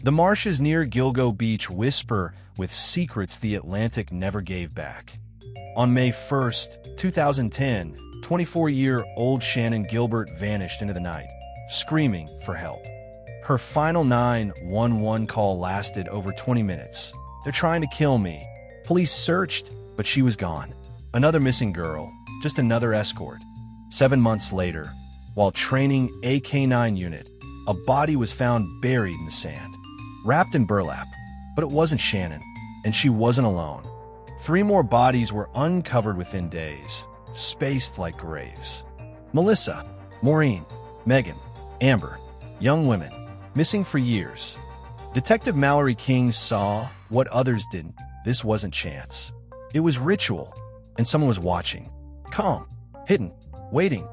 The marshes near Gilgo Beach whisper with secrets the Atlantic never gave back. On May 1st, 2010, 24-year-old Shannan Gilbert vanished into the night, screaming for help. Her final 911 call lasted over 20 minutes. "They're trying to kill me." Police searched, but she was gone. Another missing girl, just another escort. 7 months later, while training a K-9 unit, a body was found buried in the sand, wrapped in burlap. But it wasn't Shannan, and she wasn't alone. 3 more bodies were uncovered within days, spaced like graves. Melissa, Maureen, Megan, Amber, young women, missing for years. Detective Mallory King saw what others didn't. This wasn't chance. It was ritual, and someone was watching. Calm, hidden, waiting.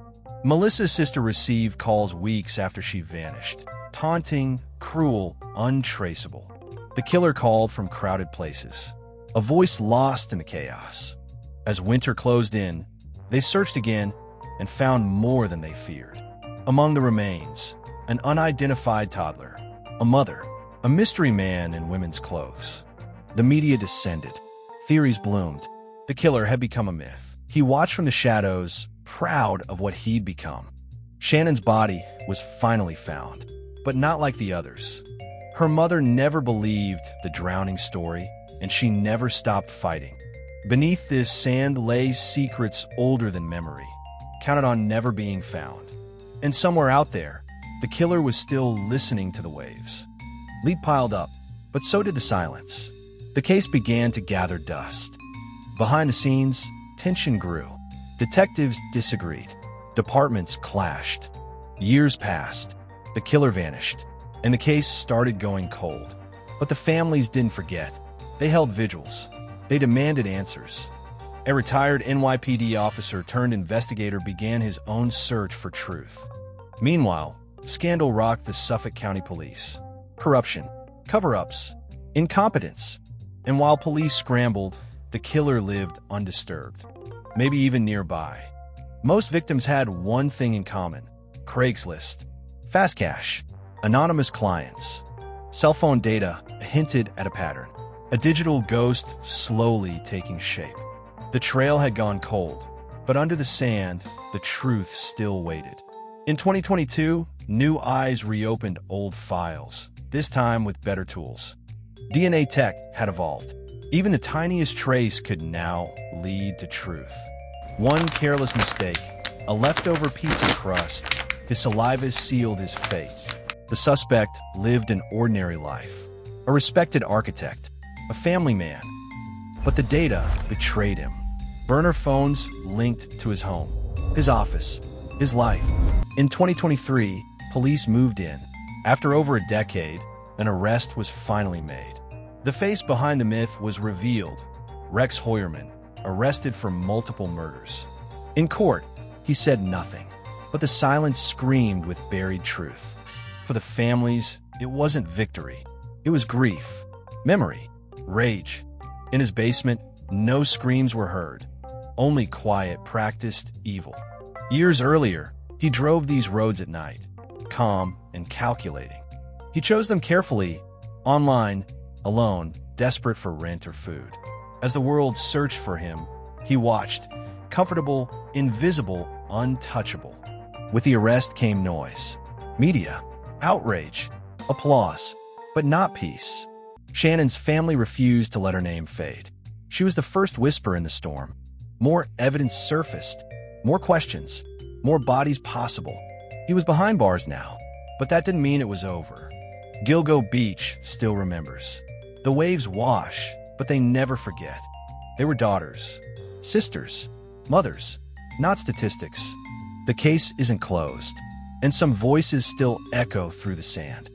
Melissa's sister received calls weeks after she vanished. Taunting, cruel, untraceable. The killer called from crowded places. A voice lost in the chaos. As winter closed in, they searched again and found more than they feared. Among the remains, an unidentified toddler, a mother, a mystery man in women's clothes. The media descended. Theories bloomed. The killer had become a myth. He watched from the shadows, proud of what he'd become. Shannan's body was finally found, but not like the others. Her mother never believed the drowning story, and she never stopped fighting. Beneath this sand lay secrets older than memory, counted on never being found. And somewhere out there, the killer was still listening to the waves. Lead piled up, but so did the silence. The case began to gather dust. Behind the scenes, tension grew. Detectives disagreed. Departments clashed. Years passed. The killer vanished, and the case started going cold. But the families didn't forget. They held vigils. They demanded answers. A retired NYPD officer turned investigator began his own search for truth. Meanwhile, scandal rocked the Suffolk County Police. Corruption, cover-ups, incompetence. And while police scrambled, the killer lived undisturbed, maybe even nearby. Most victims had one thing in common: Craigslist, fast cash, anonymous clients. Cell phone data hinted at a pattern, a digital ghost slowly taking shape. The trail had gone cold, but under the sand, the truth still waited. In 2022, new eyes reopened old files, this time with better tools. DNA tech had evolved. Even the tiniest trace could now lead to truth. One careless mistake, a leftover pizza crust, his saliva sealed his fate. The suspect lived an ordinary life, a respected architect, a family man. But the data betrayed him. Burner phones linked to his home, his office, his life. In 2023, police moved in. After over a decade, an arrest was finally made. The face behind the myth was revealed: Rex Heuermann, arrested for multiple murders. In court, he said nothing, but the silence screamed with buried truth. For the families, it wasn't victory. It was grief, memory, rage. In his basement, no screams were heard, only quiet, practiced evil. Years earlier, he drove these roads at night, calm and calculating. He chose them carefully, online, alone, desperate for rent or food. As the world searched for him, he watched, comfortable, invisible, untouchable. With the arrest came noise, media, outrage, applause, but not peace. Shannan's family refused to let her name fade. She was the first whisper in the storm. More evidence surfaced, more questions, more bodies possible. He was behind bars now, but that didn't mean it was over. Gilgo Beach still remembers. The waves wash, but they never forget. They were daughters, sisters, mothers, not statistics. The case isn't closed, and some voices still echo through the sand.